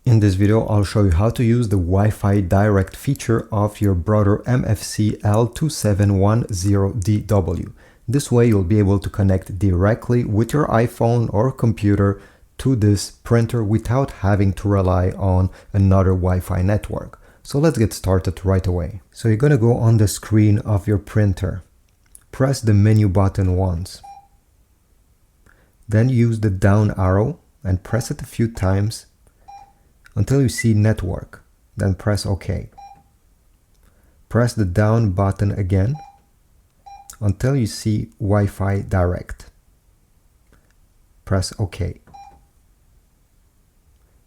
In this video, I'll show you how to use the Wi-Fi direct feature of your Brother MFC-L2710DW. This way, you'll be able to connect directly with your iPhone or computer to this printer without having to rely on another Wi-Fi network. So let's get started right away. So you're going to go on the screen of your printer. Press the menu button once. Then use the down arrow and press it a few times until you see network, then press OK. Press the down button again until you see Wi-Fi direct. Press OK.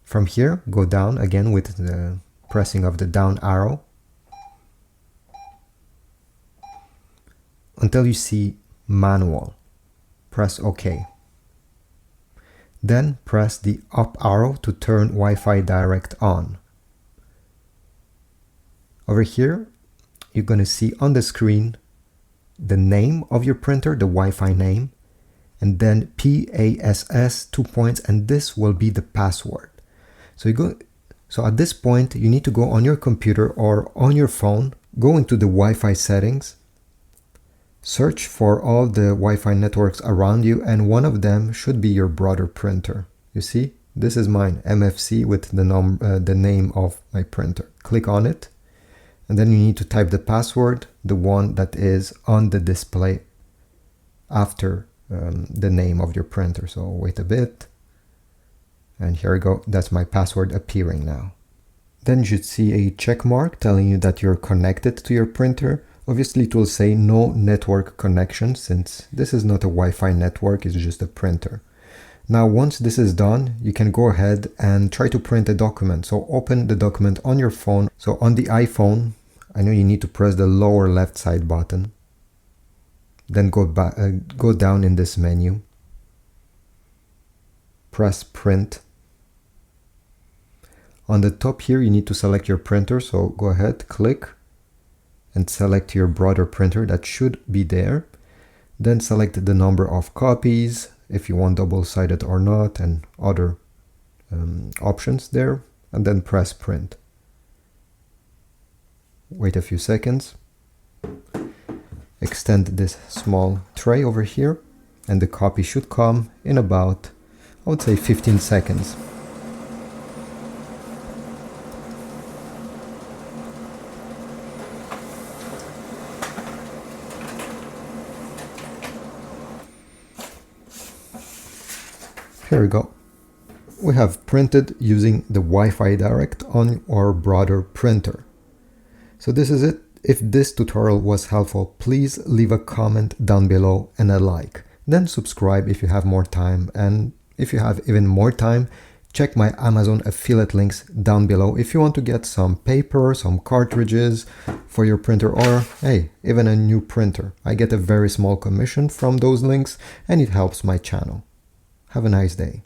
From here, go down again with the pressing of the down arrow until you see manual. Press OK. Then press the up arrow to turn Wi-Fi direct on. Over here, you're going to see on the screen the name of your printer, the Wi-Fi name, and then PASS 2 points, and this will be the password. So at this point, you need to go on your computer or on your phone, go into the Wi-Fi settings, search for all the Wi-Fi networks around you, and one of them should be your Brother printer. You see, this is mine, MFC, with the name of my printer. Click on it, and then you need to type the password, the one that is on the display after the name of your printer. So wait a bit, and here we go. That's my password appearing now. Then you should see a check mark telling you that you're connected to your printer. Obviously, it will say no network connection since this is not a Wi-Fi network, it's just a printer. Now, once this is done, you can go ahead and try to print a document. So open the document on your phone. So on the iPhone, I know you need to press the lower left side button. Then go down in this menu. Press print. On the top here, you need to select your printer. So go ahead, click, and select your Brother printer. That should be there. Then select the number of copies, if you want double-sided or not, and other options there, and then press print. Wait a few seconds. Extend this small tray over here, and the copy should come in about, I would say, 15 seconds. Here we go. We have printed using the Wi-Fi direct on our Brother printer. So this is it. If this tutorial was helpful, please leave a comment down below and a like. Then subscribe if you have more time. And if you have even more time, check my Amazon affiliate links down below if you want to get some paper, some cartridges for your printer, or hey, even a new printer. I get a very small commission from those links and it helps my channel. Have a nice day.